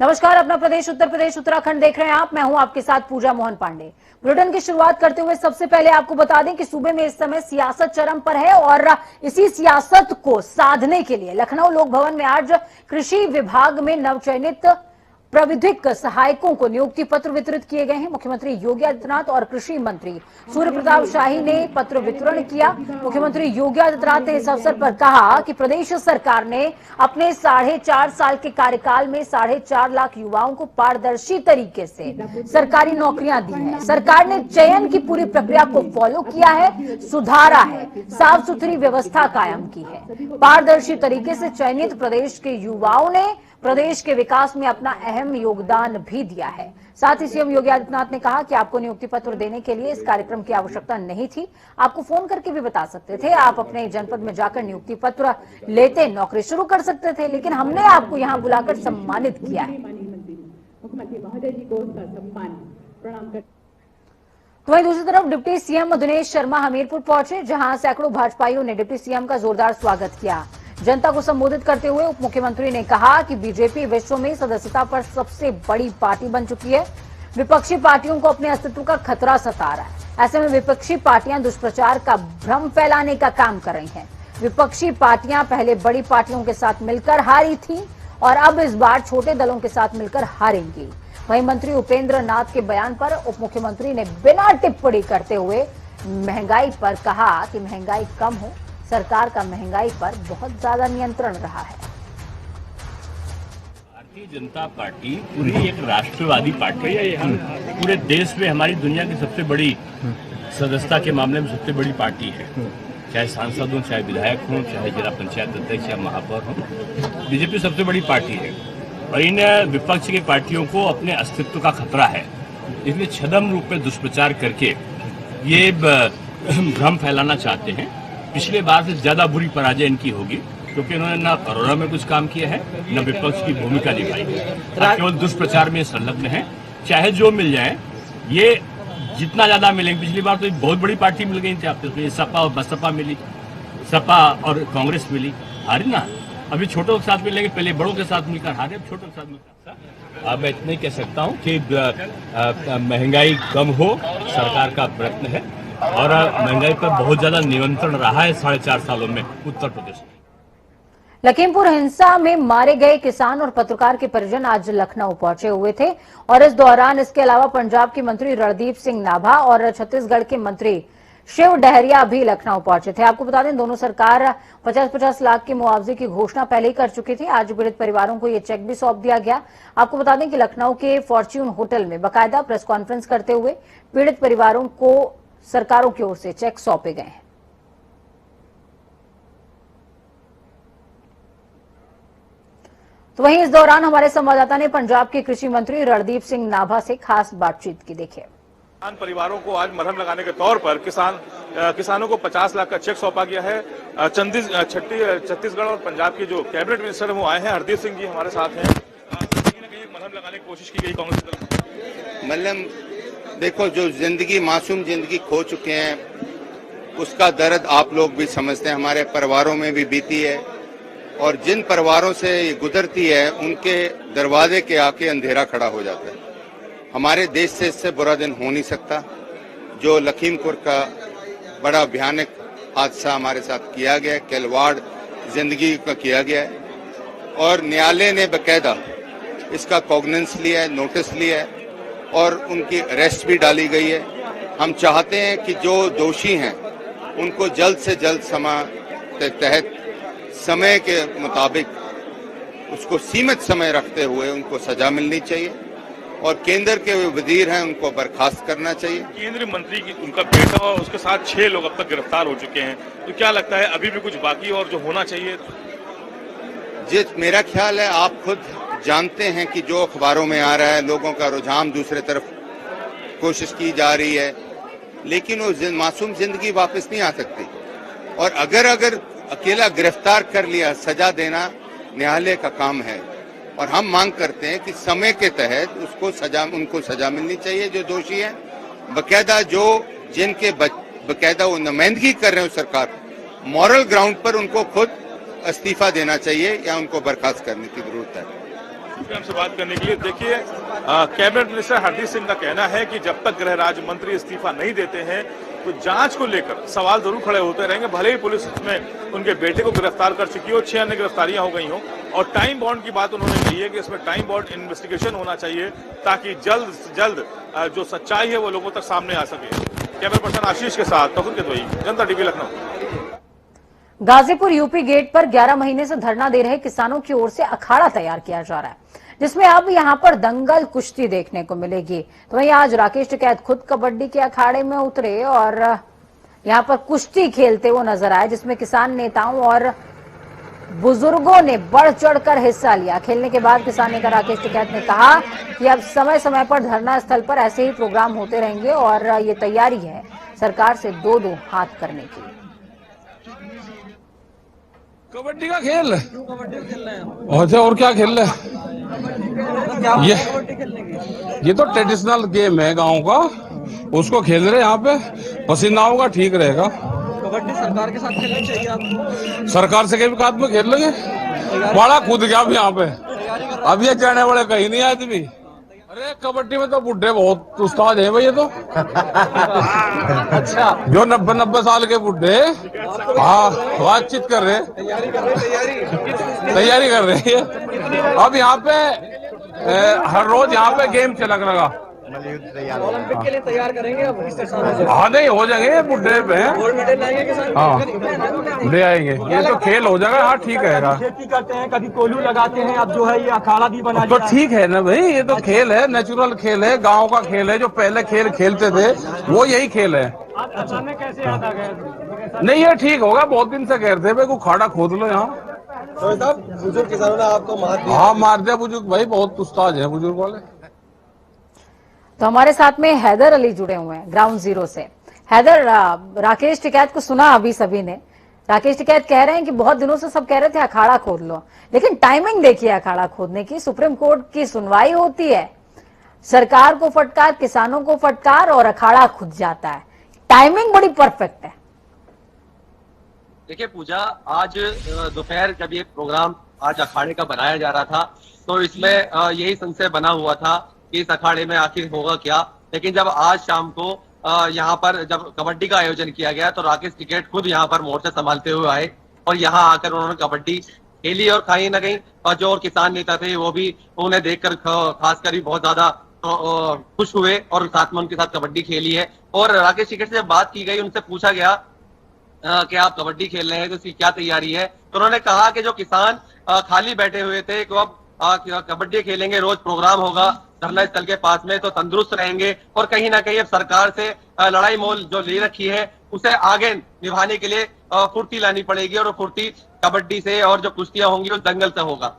नमस्कार, अपना प्रदेश उत्तर प्रदेश उत्तराखंड देख रहे हैं आप। मैं हूं आपके साथ पूजा मोहन पांडे। बुलेटिन की शुरुआत करते हुए सबसे पहले आपको बता दें कि सूबे में इस समय सियासत चरम पर है और इसी सियासत को साधने के लिए लखनऊ लोक भवन में आज कृषि विभाग में नवचयनित प्राविधिक सहायकों को नियुक्ति पत्र वितरित किए गए हैं। मुख्यमंत्री योगी आदित्यनाथ और कृषि मंत्री सूर्य प्रताप शाही ने पत्र वितरण किया। मुख्यमंत्री योगी आदित्यनाथ ने इस अवसर पर कहा कि प्रदेश सरकार ने अपने 4.5 साल के कार्यकाल में 4.5 लाख युवाओं को पारदर्शी तरीके से सरकारी नौकरियां दी हैं। सरकार ने चयन की पूरी प्रक्रिया को फॉलो किया है, सुधारा है, साफ सुथरी व्यवस्था कायम की है। पारदर्शी तरीके से चयनित प्रदेश के युवाओं ने प्रदेश के विकास में अपना अहम योगदान भी दिया है। साथ ही सीएम योगी आदित्यनाथ ने कहा कि आपको नियुक्ति पत्र देने के लिए इस कार्यक्रम की आवश्यकता नहीं थी, आपको फोन करके भी बता सकते थे, आप अपने जनपद में जाकर नियुक्ति पत्र लेते, नौकरी शुरू कर सकते थे, लेकिन हमने आपको यहां बुलाकर सम्मानित किया है। मुख्यमंत्री महोदय जी को सम्मान प्रणाम कर। तो वहीं दूसरी तरफ डिप्टी सीएम दिनेश शर्मा हमीरपुर पहुंचे, जहां सैकड़ों भाजपाइयों ने डिप्टी सीएम का जोरदार स्वागत किया। जनता को संबोधित करते हुए उप मुख्यमंत्री ने कहा कि बीजेपी विश्व में सदस्यता पर सबसे बड़ी पार्टी बन चुकी है। विपक्षी पार्टियों को अपने अस्तित्व का खतरा सता रहा है। ऐसे में विपक्षी पार्टियां दुष्प्रचार का भ्रम फैलाने का काम कर रही हैं। विपक्षी पार्टियां पहले बड़ी पार्टियों के साथ मिलकर हारी थी और अब इस बार छोटे दलों के साथ मिलकर हारेंगी। वहीं मंत्री उपेंद्र नाथ के बयान पर उप मुख्यमंत्री ने बिना टिप्पणी करते हुए महंगाई पर कहा कि महंगाई कम हो, सरकार का महंगाई पर बहुत ज्यादा नियंत्रण रहा है। भारतीय जनता पार्टी पूरी एक राष्ट्रवादी पार्टी है। पूरे देश में हमारी दुनिया की सबसे बड़ी सदस्यता के मामले में सबसे बड़ी पार्टी है। चाहे सांसद हो, चाहे विधायक हो, चाहे जिला पंचायत अध्यक्ष या महापौर हो, बीजेपी सबसे बड़ी पार्टी है और इन विपक्ष की पार्टियों को अपने अस्तित्व का खतरा है। इसलिए छद्म रूप में दुष्प्रचार करके ये भ्रम फैलाना चाहते हैं। पिछले बार से ज्यादा बुरी पराजय इनकी होगी, क्योंकि इन्होंने न कोरोना में कुछ काम किया है, न विपक्ष की भूमिका निभाई है, केवल दुष्प्रचार में संलग्न है। चाहे जो मिल जाए, ये जितना ज्यादा मिलेंगे, पिछली बार तो बहुत बड़ी पार्टी मिल गई थी आपको, तो सपा और बसपा मिली, सपा और कांग्रेस मिली, हारी ना। अभी छोटों के साथ मिलेंगे, पहले बड़ों के साथ मिलकर हारे, अब छोटों के साथ मिलकर। अब मैं इतना ही कह सकता हूँ कि महंगाई कम हो, सरकार का प्रयत्न है और महंगाई पर बहुत ज्यादा नियंत्रण रहा है 4.5 सालों में उत्तर प्रदेश में। लखीमपुर हिंसा में मारे गए किसान और पत्रकार के परिजन आज लखनऊ पहुंचे हुए थे और इस दौरान इसके अलावा पंजाब के मंत्री रणदीप सिंह नाभा और छत्तीसगढ़ के मंत्री शिव डहरिया भी लखनऊ पहुंचे थे। आपको बता दें, दोनों सरकार 50-50 लाख के मुआवजे की घोषणा पहले ही कर चुकी थी। आज पीड़ित परिवारों को ये चेक भी सौंप दिया गया। आपको बता दें कि लखनऊ के फॉर्च्यून होटल में बाकायदा प्रेस कॉन्फ्रेंस करते हुए पीड़ित परिवारों को सरकारों की ओर से चेक सौंपे गए हैं। तो वहीं इस दौरान हमारे संवाददाता ने पंजाब के कृषि मंत्री रणदीप सिंह नाभा से खास बातचीत की। देखिए, किसान परिवारों को आज मरहम लगाने के तौर पर किसानों को 50 लाख का चेक सौंपा गया है। छत्तीसगढ़ और पंजाब के जो कैबिनेट मिनिस्टर वो आए हैं, हरदीप सिंह जी हमारे साथ हैं। कहीं ना कहीं मरहम लगाने की कोशिश की गई कांग्रेस दल। मतलब देखो, जो जिंदगी मासूम जिंदगी खो चुके हैं, उसका दर्द आप लोग भी समझते हैं, हमारे परिवारों में भी बीती है और जिन परिवारों से ये गुजरती है उनके दरवाजे के आके अंधेरा खड़ा हो जाता है। हमारे देश से इससे बुरा दिन हो नहीं सकता। जो लखीमपुर का बड़ा भयानक हादसा हमारे साथ किया गया, खिलवाड़ जिंदगी का किया गया है और न्यायालय ने बकायदा इसका कॉग्निजेंस लिया है, नोटिस लिया है और उनकी अरेस्ट भी डाली गई है। हम चाहते हैं कि जो दोषी हैं उनको जल्द से जल्द समय के तहत समय के मुताबिक उसको सीमित समय रखते हुए उनको सजा मिलनी चाहिए और केंद्र के वजीर हैं उनको बर्खास्त करना चाहिए। केंद्रीय मंत्री की उनका बेटा और उसके साथ 6 लोग अब तक गिरफ्तार हो चुके हैं, तो क्या लगता है अभी भी कुछ बाकी और जो होना चाहिए? मेरा ख्याल है, आप खुद जानते हैं कि जो अखबारों में आ रहा है, लोगों का रुझान दूसरे तरफ कोशिश की जा रही है, लेकिन वो मासूम जिंदगी वापस नहीं आ सकती। और अगर अकेला गिरफ्तार कर लिया, सजा देना न्यायालय का काम है और हम मांग करते हैं कि समय के तहत उनको सजा मिलनी चाहिए जो दोषी है। बकायदा जिनके बकायदा वो नुमाइंदगी कर रहे हो सरकार, मॉरल ग्राउंड पर उनको खुद इस्तीफा देना चाहिए या उनको बर्खास्त करने की जरूरत है। हमसे बात करने के लिए। देखिए, कैबिनेट मिनिस्टर हरदीप सिंह का कहना है कि जब तक गृह राज्य मंत्री इस्तीफा नहीं देते हैं तो जांच को लेकर सवाल जरूर खड़े होते रहेंगे, भले ही पुलिस इसमें उनके बेटे को गिरफ्तार कर चुकी हो, 6 अन्य गिरफ्तारियां हो गई हो। और टाइम बाउंड की बात उन्होंने कही है कि इसमें टाइम बाउंड इन्वेस्टिगेशन होना चाहिए ताकि जल्द से जल्द जो सच्चाई है वो लोगों तक सामने आ सके। कैमरा पर्सन आशीष के साथ Taufiq Kidwai, Janta TV, Lucknow. Ghazipur UP gate पर 11 महीने से धरना दे रहे किसानों की ओर से अखाड़ा तैयार किया जा रहा है, जिसमें अब यहां पर दंगल कुश्ती देखने को मिलेगी। तो वहीं आज राकेश टिकैत खुद कबड्डी के अखाड़े में उतरे और यहां पर कुश्ती खेलते हुए नजर आए, जिसमें किसान नेताओं और बुजुर्गों ने बढ़ चढ़कर हिस्सा लिया। खेलने के बाद किसान नेता राकेश टिकैत ने कहा कि अब समय समय पर धरना स्थल पर ऐसे ही प्रोग्राम होते रहेंगे और ये तैयारी है सरकार से दो हाथ करने की। कबड्डी का खेल अच्छा, और क्या खेल रहे हैं? ये तो ट्रेडिशनल गेम है गांव का, उसको खेल रहे यहाँ पे। पसीना होगा ठीक रहेगा। कबड्डी सरकार के साथ खेलनी चाहिए आपको। सरकार से के भी साथ में खेल लेंगे। बड़ा कूद गया अब यहाँ पे, अब ये चढ़ने वाले कहीं नहीं आदमी। अरे कबड्डी में तो बुढ़े बहुत उस्ताद है भाई, ये तो अच्छा, जो 90 साल के बुढ़े हाँ बातचीत कर रहे, तैयारी कर रहे हैं। अब यहाँ पे हर रोज यहाँ पे गेम चलक लगा। ओलंपिक के लिए तैयार करेंगे अब इस साल। हाँ नहीं हो जाएंगे, बुढ़े पे गोल्ड मेडल लाएंगे किसान। हाँ ले आएंगे, ये तो खेल हो जाएगा। हाँ ठीक है, खेती करते हैं, कभी कोल्हू लगाते हैं, अब जो है ये अखाड़ा भी बना तो ठीक है ना भाई। ये तो खेल है, नेचुरल खेल है, गांव का खेल है। जो पहले खेल खेलते थे वो यही खेल है। अचानक कैसे याद आ गया? नहीं ये ठीक होगा, बहुत दिन से कह रहे थे भाई को खाड़ा खोद लो यहाँ। बुजुर्ग किसानों ने आपको मार दिया। हाँ मार दिया बुजुर्ग भाई, बहुत उस्ताद है बुजुर्ग वाले। तो हमारे साथ में हैदर अली जुड़े हुए हैं ग्राउंड जीरो से। हैदर, राकेश टिकैत को सुना अभी सभी ने। राकेश टिकैत कह रहे हैं कि बहुत दिनों से सब कह रहे थे अखाड़ा खोद लो, लेकिन टाइमिंग देखिए अखाड़ा खोदने की। सुप्रीम कोर्ट की सुनवाई होती है, सरकार को फटकार, किसानों को फटकार और अखाड़ा खुद जाता है। टाइमिंग बड़ी परफेक्ट है। देखिए पूजा, आज दोपहर जब ये प्रोग्राम आज अखाड़े का बनाया जा रहा था तो इसमें यही संशय बना हुआ था कि इस अखाड़े में आखिर होगा क्या। लेकिन जब आज शाम को यहाँ पर जब कबड्डी का आयोजन किया गया तो राकेश टिकैत खुद यहाँ पर मोर्चा संभालते हुए आए और यहाँ आकर उन्होंने कबड्डी खेली। और कहीं ना कहीं जो और किसान नेता थे वो भी उन्हें देखकर खासकर भी बहुत ज्यादा खुश हुए और साथ में उनके साथ कबड्डी खेली है। और राकेश टिकैत से जब बात की गई, उनसे पूछा गया कि आप कबड्डी खेल रहे हैं तो इसकी क्या तैयारी है, तो उन्होंने कहा कि जो किसान खाली बैठे हुए थे कि अब कबड्डी खेलेंगे, रोज प्रोग्राम होगा धरना स्थल के पास में, तो तंदुरुस्त रहेंगे। और कहीं ना कहीं अब सरकार से लड़ाई मोल जो ले रखी है उसे आगे निभाने के लिए फुर्ती लानी पड़ेगी और फुर्ती कबड्डी से और जो कुश्तियां होंगी उस दंगल से होगा।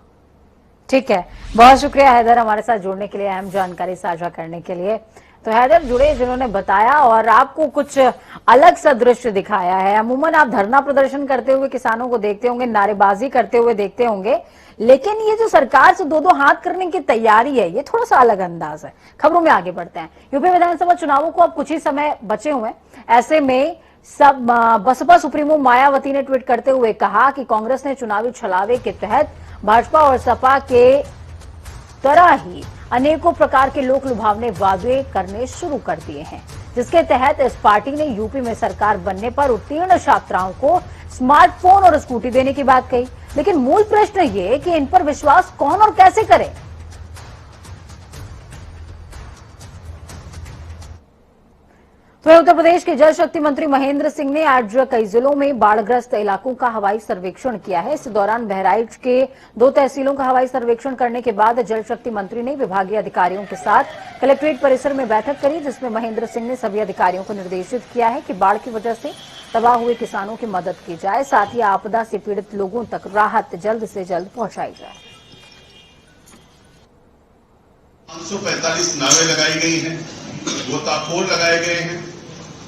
ठीक है, बहुत शुक्रिया हैदर हमारे साथ जुड़ने के लिए, अहम जानकारी साझा करने के लिए। तो हैदर जुड़े जिन्होंने बताया और आपको कुछ अलग सा दृश्य दिखाया है। अमूमन आप धरना प्रदर्शन करते हुए किसानों को देखते होंगे, नारेबाजी करते हुए देखते होंगे, लेकिन ये जो सरकार से दो हाथ करने की तैयारी है, ये थोड़ा सा अलग अंदाज है। खबरों में आगे बढ़ते हैं। यूपी विधानसभा चुनावों को अब कुछ ही समय बचे हुए, ऐसे में सब बसपा सुप्रीमो मायावती ने ट्वीट करते हुए कहा कि कांग्रेस ने चुनावी छलावे के तहत भाजपा और सपा के तरह ही अनेकों प्रकार के लोक लुभावने वादे करने शुरू कर दिए हैं, जिसके तहत इस पार्टी ने यूपी में सरकार बनने पर उत्तीर्ण छात्राओं को स्मार्टफोन और स्कूटी देने की बात कही। लेकिन मूल प्रश्न ये कि इन पर विश्वास कौन और कैसे करे। तो उत्तर प्रदेश के जल शक्ति मंत्री महेंद्र सिंह ने आज कई जिलों में बाढ़ग्रस्त इलाकों का हवाई सर्वेक्षण किया है। इस दौरान बहराइच के 2 तहसीलों का हवाई सर्वेक्षण करने के बाद जल शक्ति मंत्री ने विभागीय अधिकारियों के साथ कलेक्ट्रेट परिसर में बैठक करी, जिसमें महेंद्र सिंह ने सभी अधिकारियों को निर्देशित किया है कि बाढ़ की वजह से तबाह हुए किसानों की मदद की जाए, साथ ही आपदा से पीड़ित लोगों तक राहत जल्द से जल्द पहुंचाई जाए। 545 नावें लगाई गई हैं, गोताखोर लगाए गए हैं,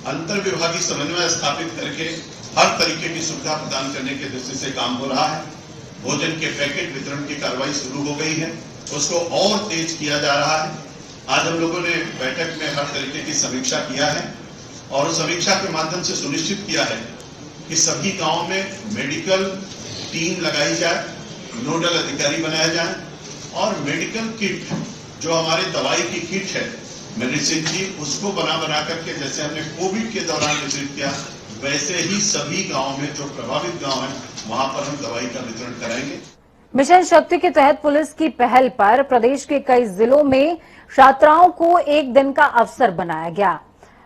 अंतर विभागीय समन्वय स्थापित करके हर तरीके की सुविधा प्रदान करने के दृष्टि से काम हो रहा है। भोजन के पैकेट वितरण की कार्रवाई शुरू हो गई है, उसको और तेज किया जा रहा है। आज हम लोगों ने बैठक में हर तरीके की समीक्षा किया है और उस समीक्षा के माध्यम से सुनिश्चित किया है कि सभी गांवों में मेडिकल टीम लगाई जाए, नोडल अधिकारी बनाया जाए और मेडिकल किट, जो हमारी दवाई की किट है मेडिसिन की, उसको बना करके जैसे हमने कोविड के दौरान वितरित किया, वैसे ही सभी गाँव में जो प्रभावित गाँव है वहां पर हम दवाई का वितरण कराएंगे। मिशन शक्ति के तहत पुलिस की पहल पर प्रदेश के कई जिलों में छात्राओं को एक दिन का अवसर बनाया गया।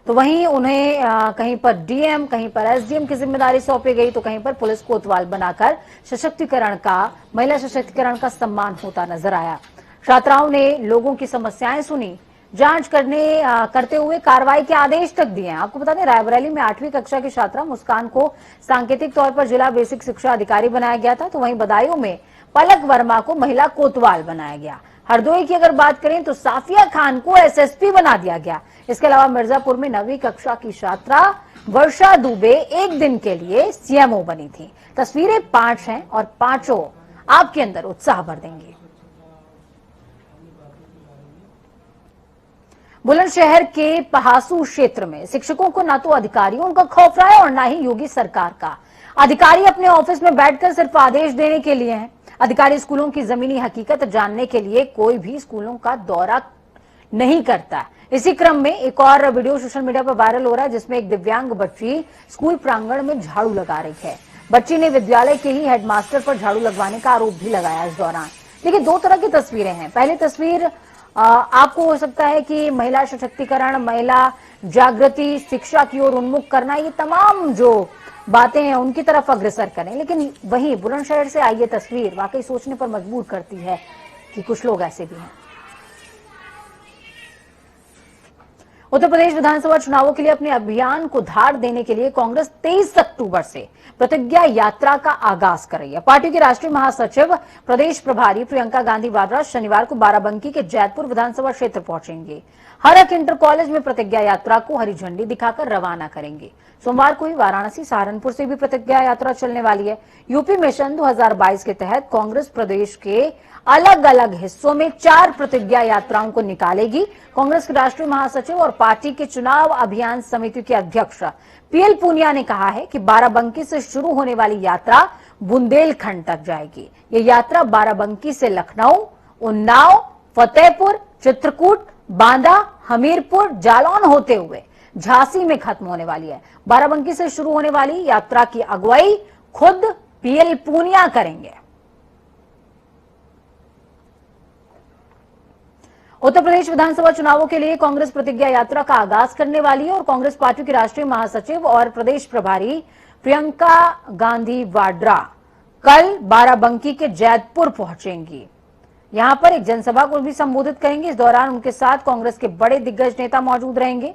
तो वहीं उन्हें कहीं पर डीएम, कहीं पर एसडीएम की जिम्मेदारी सौंपी गई, तो कहीं पर पुलिस कोतवाल बनाकर सशक्तिकरण का, महिला सशक्तिकरण का सम्मान होता नजर आया। छात्राओं ने लोगों की समस्याएं सुनी, जांच करते हुए कार्रवाई के आदेश तक दिए हैं। आपको बता दें, रायबरेली में 8वीं कक्षा की छात्रा मुस्कान को सांकेतिक तौर पर जिला बेसिक शिक्षा अधिकारी बनाया गया था। तो वहीं बदायूं में पलक वर्मा को महिला कोतवाल बनाया गया। हरदोई की अगर बात करें तो साफिया खान को एसएसपी बना दिया गया। इसके अलावा मिर्जापुर में 9वीं कक्षा की छात्रा वर्षा दुबे एक दिन के लिए सीएमओ बनी थी। तस्वीरें 5 हैं और पांचों आपके अंदर उत्साह भर देंगी। बुलंदशहर के पहासू क्षेत्र में शिक्षकों को न तो अधिकारियों का खौफ रहा है और न ही योगी सरकार का। अधिकारी अपने ऑफिस में बैठकर सिर्फ आदेश देने के लिए हैं। अधिकारी स्कूलों की जमीनी हकीकत जानने के लिए कोई भी स्कूलों का दौरा नहीं करता। इसी क्रम में एक और वीडियो सोशल मीडिया पर वायरल हो रहा है, जिसमें एक दिव्यांग बच्ची स्कूल प्रांगण में झाड़ू लगा रही है। बच्ची ने विद्यालय के ही हेडमास्टर पर झाड़ू लगवाने का आरोप भी लगाया इस दौरान। देखिए, 2 तरह की तस्वीरें हैं। पहली तस्वीर आपको हो सकता है कि महिला सशक्तिकरण, महिला जागृति, शिक्षा की ओर उन्मुख करना, ये तमाम जो बातें हैं उनकी तरफ अग्रसर करें, लेकिन वहीं बुलंदशहर से आई ये तस्वीर वाकई सोचने पर मजबूर करती है कि कुछ लोग ऐसे भी हैं। उत्तर प्रदेश विधानसभा चुनावों के लिए अपने अभियान को धार देने के लिए कांग्रेस 23 अक्टूबर से प्रतिज्ञा यात्रा का आगाज कर रही है। पार्टी की राष्ट्रीय महासचिव, प्रदेश प्रभारी प्रियंका गांधी वाड्रा शनिवार को बाराबंकी के जैतपुर विधानसभा क्षेत्र पहुंचेंगे। हरक इंटर कॉलेज में प्रतिज्ञा यात्रा को हरी झंडी दिखाकर रवाना करेंगे। सोमवार को ही वाराणसी, सहारनपुर से भी प्रतिज्ञा यात्रा चलने वाली है। यूपी मिशन 2022 के तहत कांग्रेस प्रदेश के अलग अलग हिस्सों में 4 प्रतिज्ञा यात्राओं को निकालेगी। कांग्रेस के राष्ट्रीय महासचिव और पार्टी के चुनाव अभियान समिति के अध्यक्ष पीएल पूनिया ने कहा है कि बाराबंकी से शुरू होने वाली यात्रा बुंदेलखंड तक जाएगी। ये यात्रा बाराबंकी से लखनऊ, उन्नाव, फतेहपुर, चित्रकूट, बांदा, हमीरपुर, जालौन होते हुए झांसी में खत्म होने वाली है। बाराबंकी से शुरू होने वाली यात्रा की अगुवाई खुद पीएल पूनिया करेंगे। उत्तर प्रदेश विधानसभा चुनावों के लिए कांग्रेस प्रतिज्ञा यात्रा का आगाज करने वाली है और कांग्रेस पार्टी की राष्ट्रीय महासचिव और प्रदेश प्रभारी प्रियंका गांधी वाड्रा कल बाराबंकी के जैतपुर पहुंचेंगी। यहां पर एक जनसभा को भी संबोधित करेंगे। इस दौरान उनके साथ कांग्रेस के बड़े दिग्गज नेता मौजूद रहेंगे।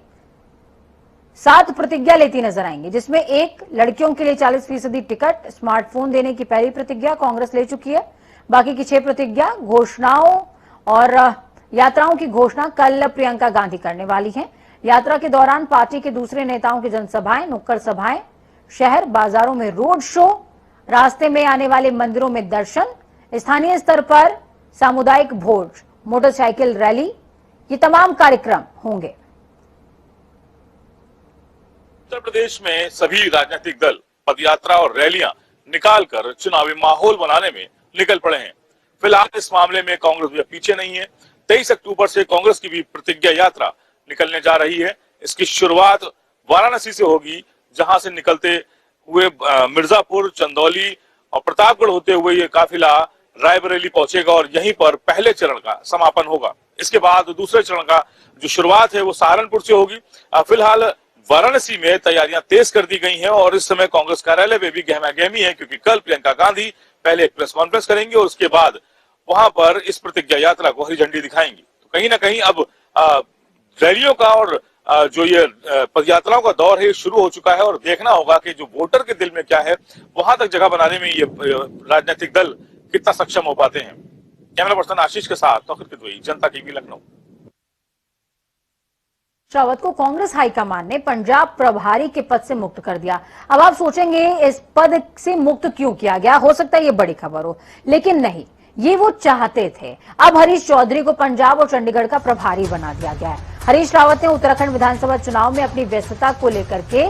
7 प्रतिज्ञा लेती नजर आएंगे, जिसमें एक लड़कियों के लिए 40% टिकट, स्मार्टफोन देने की पहली प्रतिज्ञा कांग्रेस ले चुकी है। बाकी की 6 प्रतिज्ञा घोषणाओं और यात्राओं की घोषणा कल प्रियंका गांधी करने वाली हैं। यात्रा के दौरान पार्टी के दूसरे नेताओं की जनसभाएं, नुक्कड़ सभाएं, शहर बाजारों में रोड शो, रास्ते में आने वाले मंदिरों में दर्शन, स्थानीय स्तर पर सामुदायिक भोज, मोटरसाइकिल रैली, ये तमाम कार्यक्रम होंगे। उत्तर प्रदेश में सभी राजनीतिक दल पदयात्रा और रैलियां निकालकर चुनावी माहौल बनाने में निकल पड़े हैं। फिलहाल इस मामले में कांग्रेस भी पीछे नहीं है। 23 अक्टूबर से कांग्रेस की भी प्रतिज्ञा यात्रा निकलने जा रही है। इसकी शुरुआत वाराणसी से होगी, जहां से निकलते हुए मिर्जापुर, चंदौली और प्रतापगढ़ होते हुए ये काफिला रायबरेली पहुंचेगा और यहीं पर पहले चरण का समापन होगा। इसके बाद दूसरे चरण का जो शुरुआत है वो सहारनपुर से होगी। फिलहाल वाराणसी में तैयारियां तेज कर दी गई हैं और इस समय कांग्रेस कार्यालय में भी गहमा गहमी है, क्योंकि कल प्रियंका गांधी पहले एक प्रेस कॉन्फ्रेंस करेंगे और उसके बाद वहां पर इस प्रतिज्ञा यात्रा को हरी झंडी दिखाएंगी। तो कहीं ना कहीं अब रैलियों का और जो ये पदयात्राओं का दौर है शुरू हो चुका है और देखना होगा कि जो वोटर के दिल में क्या है, वहां तक जगह बनाने में ये राजनीतिक दल कितना सक्षम हो पाते हैं। कैमरा पर्सन आशीष के साथ तौकीर किदवई, जनता टीवी, लखनऊ। रावत को कांग्रेस हाईकमान ने पंजाब प्रभारी के पद से मुक्त कर दिया। अब आप सोचेंगे इस पद से मुक्त क्यों किया गया, हो सकता है ये बड़ी खबर हो, लेकिन नहीं, ये वो चाहते थे। अब हरीश चौधरी को पंजाब और चंडीगढ़ का प्रभारी बना दिया गया है। हरीश रावत ने उत्तराखंड विधानसभा चुनाव में अपनी व्यस्तता को लेकर के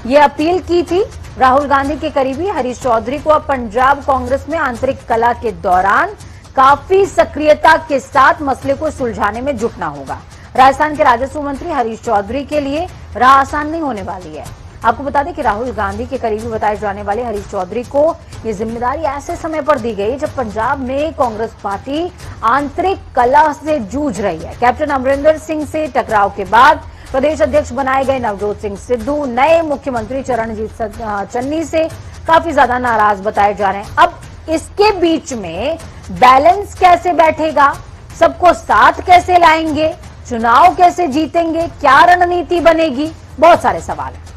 ये अपील की थी। राहुल गांधी के करीबी हरीश चौधरी को अब पंजाब कांग्रेस में आंतरिक कलह के दौरान काफी सक्रियता के साथ मसले को सुलझाने में जुटना होगा। राजस्थान के राजस्व मंत्री हरीश चौधरी के लिए राह आसान नहीं होने वाली है। आपको बता दें कि राहुल गांधी के करीबी बताए जाने वाले हरीश चौधरी को ये जिम्मेदारी ऐसे समय पर दी गई जब पंजाब में कांग्रेस पार्टी आंतरिक कलह से जूझ रही है। कैप्टन अमरिंदर सिंह से टकराव के बाद प्रदेश अध्यक्ष बनाए गए नवजोत सिंह सिद्धू नए मुख्यमंत्री चरणजीत चन्नी से काफी ज्यादा नाराज बताए जा रहे हैं। अब इसके बीच में बैलेंस कैसे बैठेगा, सबको साथ कैसे लाएंगे, चुनाव कैसे जीतेंगे, क्या रणनीति बनेगी, बहुत सारे सवाल हैं।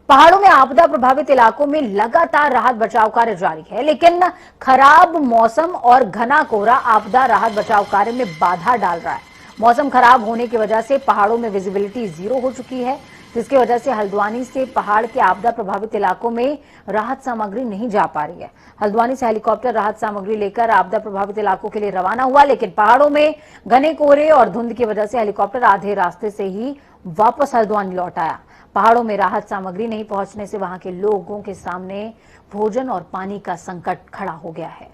पहाड़ों में आपदा प्रभावित इलाकों में लगातार राहत बचाव कार्य जारी है, लेकिन खराब मौसम और घना कोहरा आपदा राहत बचाव कार्य में बाधा डाल रहा है। मौसम खराब होने की वजह से पहाड़ों में विजिबिलिटी 0 हो चुकी है, जिसकी वजह से हल्द्वानी से पहाड़ के आपदा प्रभावित इलाकों में राहत सामग्री नहीं जा पा रही है। हल्द्वानी से हेलीकॉप्टर राहत सामग्री लेकर आपदा प्रभावित इलाकों के लिए रवाना हुआ, लेकिन पहाड़ों में घने कोहरे और धुंध की वजह से हेलीकॉप्टर आधे रास्ते से ही वापस हल्द्वानी लौट आया। पहाड़ों में राहत सामग्री नहीं पहुंचने से वहां के लोगों के सामने भोजन और पानी का संकट खड़ा हो गया है।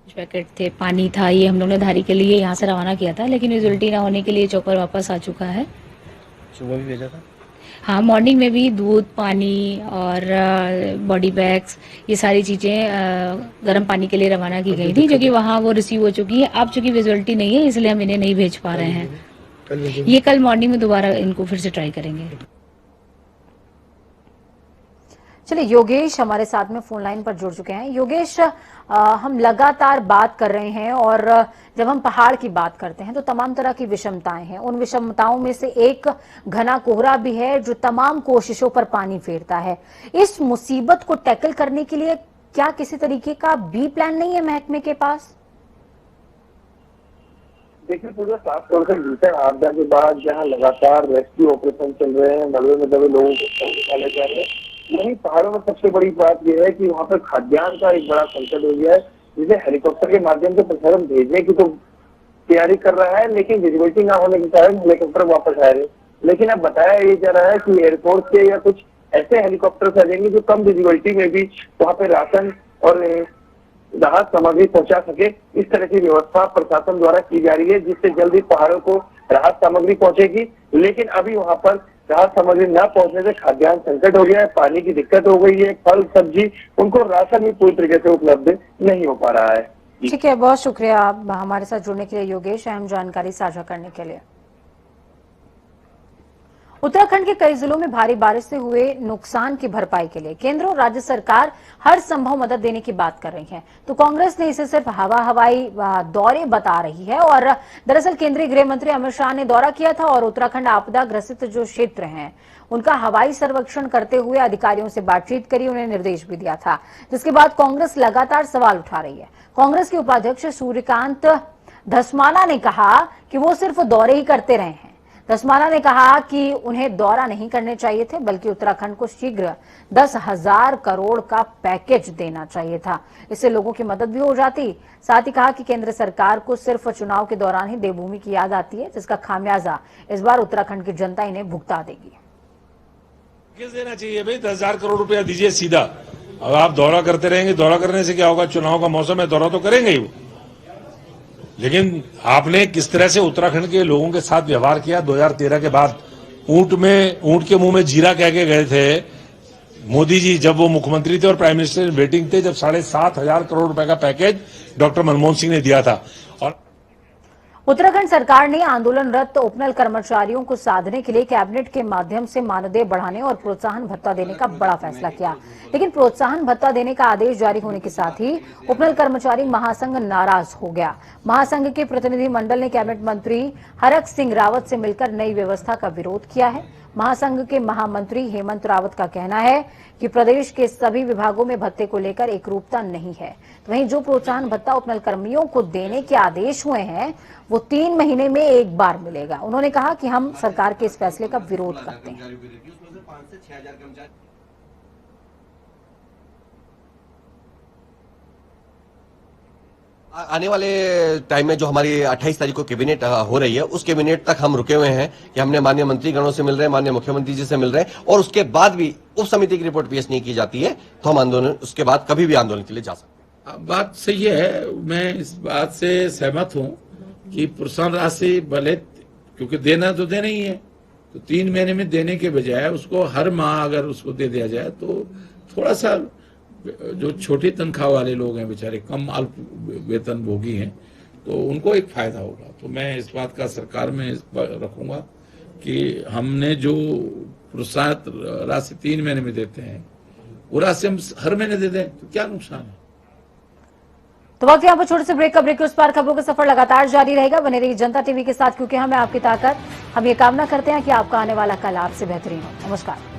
पैकेट थे, पानी था, ये हम लोग ने धारी के लिए यहाँ से रवाना किया था, लेकिन विजिबिलिटी ना होने के लिए चौपर वापस आ चुका है। सुबह भी भेजा था? हाँ, मॉर्निंग में भी दूध, पानी और बॉडी बैग्स, ये सारी चीज़ें गर्म पानी के लिए रवाना की गई थी, जो कि वहाँ वो रिसीव हो चुकी है। अब चूंकि विजिबिलिटी नहीं है, इसलिए हम इन्हें नहीं भेज पा रहे हैं। ये कल मॉर्निंग में दोबारा इनको फिर से ट्राई करेंगे। चलिए, योगेश हमारे साथ में फोन लाइन पर जुड़ चुके हैं। योगेश, हम लगातार बात कर रहे हैं और जब हम पहाड़ की बात करते हैं तो तमाम तरह की विषमताएं हैं। उन विषमताओं में से एक घना कोहरा भी है जो तमाम कोशिशों पर पानी फेरता है। इस मुसीबत को टैकल करने के लिए क्या किसी तरीके का बी प्लान नहीं है महकमे के पास? देखिए, पूरा साफ तौर पर भीषण आपदा के बाद जहाँ लगातार रेस्क्यू ऑपरेशन चल रहे हैं, मलबे में दबे लोगों को निकाले जा रहे हैं, वहीं पहाड़ों में सबसे बड़ी बात यह है कि वहाँ पर खाद्यान्न का एक बड़ा संकट हो गया है, जिसे हेलीकॉप्टर के माध्यम से प्रशासन भेजने की तो तैयारी कर रहा है, लेकिन विजिबिलिटी ना होने के कारण हेलीकॉप्टर वापस आ रहे हैं। लेकिन अब बताया ये जा रहा है कि एयरफोर्स के या कुछ ऐसे हेलीकॉप्टर आ जाएंगे जो कम विजिबिलिटी में भी वहाँ पे राशन और राहत सामग्री पहुंचा सके। इस तरह की व्यवस्था प्रशासन द्वारा की जा रही है, जिससे जल्दी पहाड़ों को राहत सामग्री पहुंचेगी। लेकिन अभी वहां पर राहत सामग्री न पहुंचने से खाद्यान्न संकट हो गया है, पानी की दिक्कत हो गई है, फल सब्जी उनको राशन भी पूरी तरीके से उपलब्ध नहीं हो पा रहा है। ठीक है, बहुत शुक्रिया आप हमारे साथ जुड़ने के लिए योगेश, अहम जानकारी साझा करने के लिए। उत्तराखंड के कई जिलों में भारी बारिश से हुए नुकसान की भरपाई के लिए केंद्र और राज्य सरकार हर संभव मदद देने की बात कर रही है, तो कांग्रेस ने इसे सिर्फ हवाई दौरे बता रही है। और दरअसल केंद्रीय गृह मंत्री अमित शाह ने दौरा किया था और उत्तराखंड आपदा ग्रसित जो क्षेत्र हैं उनका हवाई सर्वेक्षण करते हुए अधिकारियों से बातचीत करी, उन्हें निर्देश भी दिया था, जिसके बाद कांग्रेस लगातार सवाल उठा रही है। कांग्रेस के उपाध्यक्ष सूर्यकांत धस्माना ने कहा कि वो सिर्फ दौरे ही करते रहे हैं। धस्माना ने कहा कि उन्हें दौरा नहीं करने चाहिए थे, बल्कि उत्तराखंड को शीघ्र 10,000 करोड़ का पैकेज देना चाहिए था, इससे लोगों की मदद भी हो जाती। साथ ही कहा कि केंद्र सरकार को सिर्फ चुनाव के दौरान ही देवभूमि की याद आती है, जिसका खामियाजा इस बार उत्तराखंड की जनता इन्हें भुगता देगी। देना चाहिए भाई, 10,000 करोड़ रुपया दीजिए सीधा। अब आप दौरा करते रहेंगे, दौरा करने से क्या होगा? चुनाव का मौसम है, दौरा तो करेंगे ही वो। लेकिन आपने किस तरह से उत्तराखंड के लोगों के साथ व्यवहार किया 2013 के बाद। ऊंट के मुंह में जीरा कह के गए थे मोदी जी जब वो मुख्यमंत्री थे और प्राइम मिनिस्टर इन वेटिंग थे, जब 7,500 करोड़ रुपए का पैकेज डॉक्टर मनमोहन सिंह ने दिया था। और उत्तराखंड सरकार ने आंदोलनरत उपनल कर्मचारियों को साधने के लिए कैबिनेट के माध्यम से मानदेय बढ़ाने और प्रोत्साहन भत्ता देने का बड़ा फैसला किया, लेकिन प्रोत्साहन भत्ता देने का आदेश जारी होने के साथ ही उपनल कर्मचारी महासंघ नाराज हो गया। महासंघ के प्रतिनिधि मंडल ने कैबिनेट मंत्री हरक सिंह रावत से मिलकर नई व्यवस्था का विरोध किया है। महासंघ के महामंत्री हेमंत रावत का कहना है कि प्रदेश के सभी विभागों में भत्ते को लेकर एकरूपता नहीं है। तो वहीं जो प्रोत्साहन भत्ता उपनल कर्मियों को देने के आदेश हुए हैं वो 3 महीने में एक बार मिलेगा। उन्होंने कहा कि हम सरकार के इस फैसले का विरोध करते हैं। आने वाले टाइम में जो हमारी 28 तारीख को कैबिनेट हो रही है, उस कैबिनेट तक हम रुके हुए हैं कि हमने माननीय मंत्रीगणों से मिल रहे हैं, माननीय मुख्यमंत्री जी से मिल रहे हैं, और उसके बाद भी उप समिति की रिपोर्ट पेश नहीं की जाती है तो हम आंदोलन उसके बाद कभी भी आंदोलन के लिए जा सकते हैं। बात सही है, मैं इस बात से सहमत हूं कि प्रोत्साहन राशि भले, क्योंकि देना तो देना ही है, तो 3 महीने में देने के बजाय उसको हर माह अगर उसको दे दिया जाए तो थोड़ा सा जो छोटी तनख्वाह वाले लोग हैं बेचारे, कम अल्प वेतन भोगी हैं, तो उनको एक फायदा होगा। तो मैं इस बात का सरकार में रखूंगा कि हमने जो प्रोत्साहन राशि 3 महीने में देते हैं वो राशि हम हर महीने दे दें तो क्या नुकसान है। तो वक्त यहाँ पर छोटे से ब्रेक का ब्रेक के उस पार खबरों का सफर लगातार जारी रहेगा। बने रहिए जनता टीवी के साथ, क्योंकि हमें आपकी ताकत, हम ये कामना करते हैं कि आपका आने वाला कल आपसे बेहतरीन हो। नमस्कार।